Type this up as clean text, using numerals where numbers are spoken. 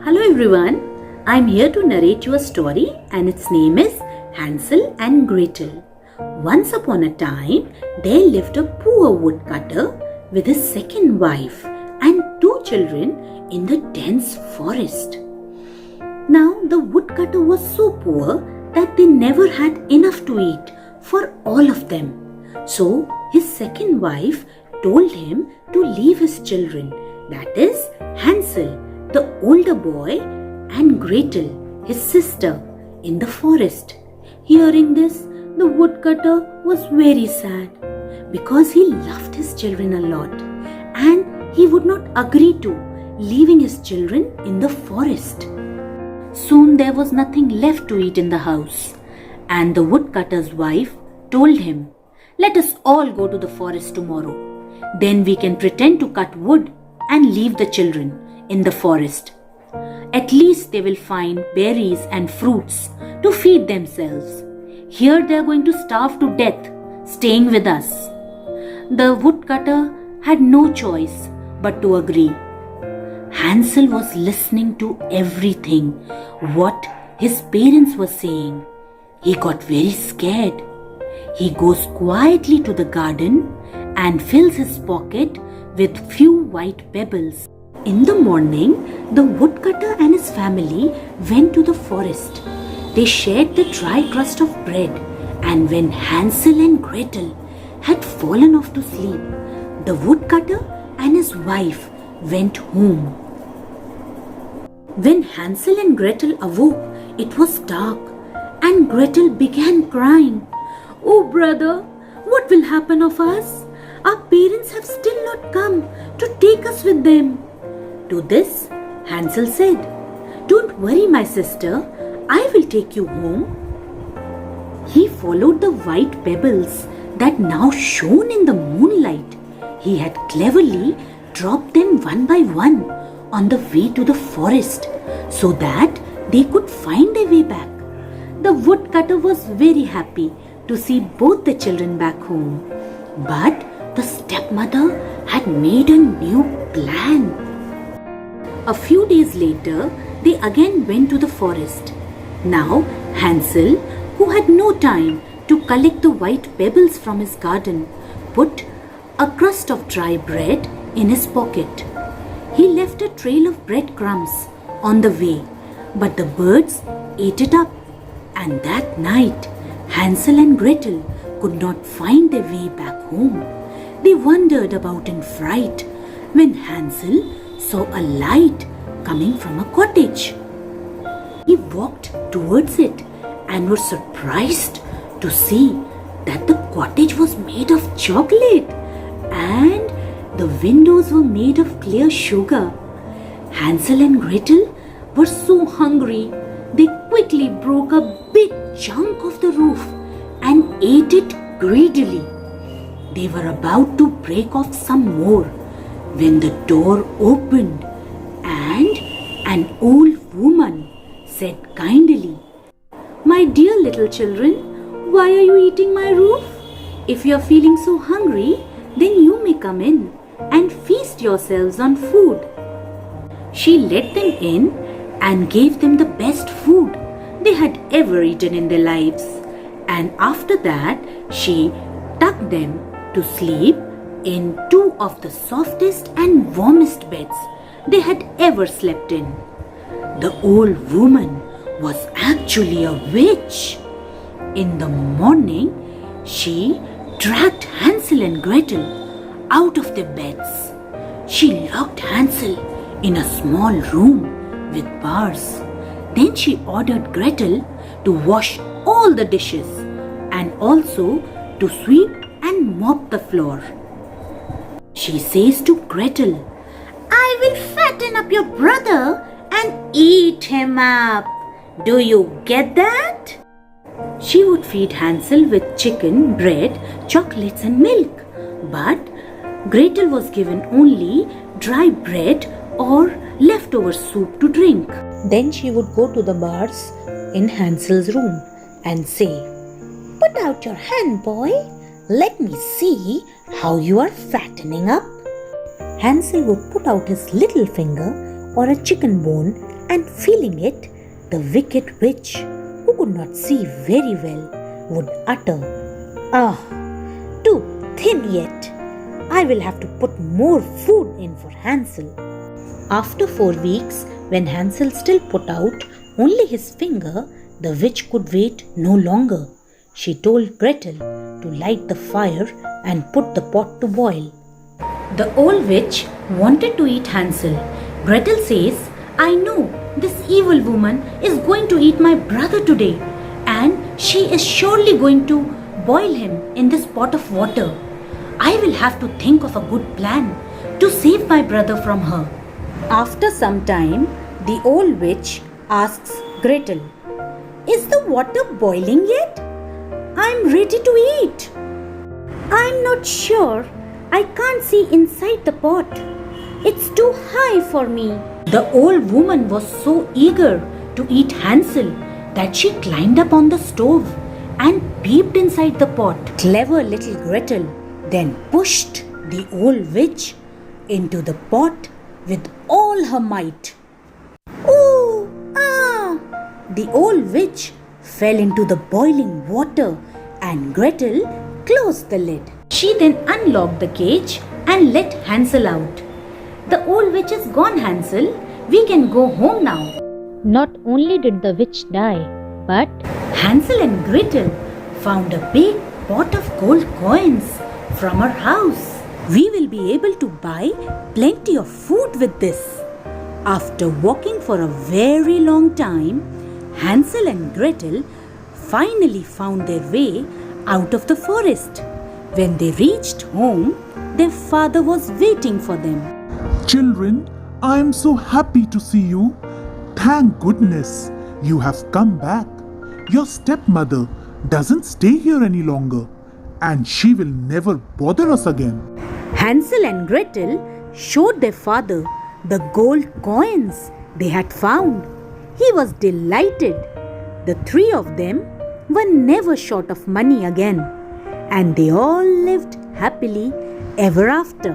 Hello everyone, I'm here to narrate you a story and its name is Hansel and Gretel. Once upon a time, there lived a poor woodcutter with his second wife and two children in the dense forest. Now the woodcutter was so poor that they never had enough to eat for all of them. So his second wife told him to leave his children, that is Hansel, the older boy, and Gretel, his sister, in the forest. Hearing this, the woodcutter was very sad because he loved his children a lot and he would not agree to leaving his children in the forest. Soon there was nothing left to eat in the house, and the woodcutter's wife told him, "Let us all go to the forest tomorrow. Then we can pretend to cut wood and leave the children in the forest. At least they will find berries and fruits to feed themselves. Here they are going to starve to death, staying with us." The woodcutter had no choice but to agree. Hansel was listening to everything what his parents were saying. He got very scared. He goes quietly to the garden and fills his pocket with few white pebbles. In the morning, the woodcutter and his family went to the forest. They shared the dry crust of bread, and when Hansel and Gretel had fallen off to sleep, the woodcutter and his wife went home. When Hansel and Gretel awoke, it was dark, and Gretel began crying. "Oh brother, what will happen of us? Our parents have still not come to take us with them." To this, Hansel said, "Don't worry, my sister, I will take you home." He followed the white pebbles that now shone in the moonlight. He had cleverly dropped them one by one on the way to the forest so that they could find their way back. The woodcutter was very happy to see both the children back home. But the stepmother had made a new plan. A few days later, they again went to the forest. Now, Hansel, who had no time to collect the white pebbles from his garden, put a crust of dry bread in his pocket. He left a trail of breadcrumbs on the way, but the birds ate it up. And that night, Hansel and Gretel could not find their way back home. They wandered about in fright when Hansel saw a light coming from a cottage. He walked towards it and was surprised to see that the cottage was made of chocolate and the windows were made of clear sugar. Hansel and Gretel were so hungry, they quickly broke a big chunk of the roof and ate it greedily. They were about to break off some more when the door opened and an old woman said kindly, "My dear little children, why are you eating my roof? If you are feeling so hungry, then you may come in and feast yourselves on food." She let them in and gave them the best food they had ever eaten in their lives. And after that, she tucked them to sleep in two of the softest and warmest beds they had ever slept in. The old woman was actually a witch. In the morning, she dragged Hansel and Gretel out of their beds. She locked Hansel in a small room with bars. Then she ordered Gretel to wash all the dishes and also to sweep and mop the floor. She says to Gretel, "I will fatten up your brother and eat him up. Do you get that?" She would feed Hansel with chicken, bread, chocolates and milk. But Gretel was given only dry bread or leftover soup to drink. Then she would go to the bars in Hansel's room and say, "Put out your hand, boy. Let me see how you are fattening up." Hansel would put out his little finger or a chicken bone and feeling it, the wicked witch, who could not see very well, would utter, "Ah, too thin yet. I will have to put more food in for Hansel." After 4 weeks, when Hansel still put out only his finger, the witch could wait no longer. She told Gretel to light the fire and put the pot to boil. The old witch wanted to eat Hansel. Gretel says, "I know this evil woman is going to eat my brother today, and she is surely going to boil him in this pot of water. I will have to think of a good plan to save my brother from her." After some time, the old witch asks Gretel, "Is the water boiling yet? I'm ready to eat." "I'm not sure. I can't see inside the pot. It's too high for me." The old woman was so eager to eat Hansel that she climbed up on the stove and peeped inside the pot. Clever little Gretel then pushed the old witch into the pot with all her might. "Ooh! Ah!" The old witch fell into the boiling water and Gretel closed the lid. She then unlocked the cage and let Hansel out. "The old witch is gone, Hansel. We can go home now." Not only did the witch die, but Hansel and Gretel found a big pot of gold coins from her house. We will be able to buy plenty of food with this. After walking for a very long time, Hansel and Gretel finally found their way out of the forest. When they reached home, their father was waiting for them. "Children, I am so happy to see you. Thank goodness you have come back. Your stepmother doesn't stay here any longer, and she will never bother us again." Hansel and Gretel showed their father the gold coins they had found. He was delighted. The 3 of them were never short of money again, and they all lived happily ever after.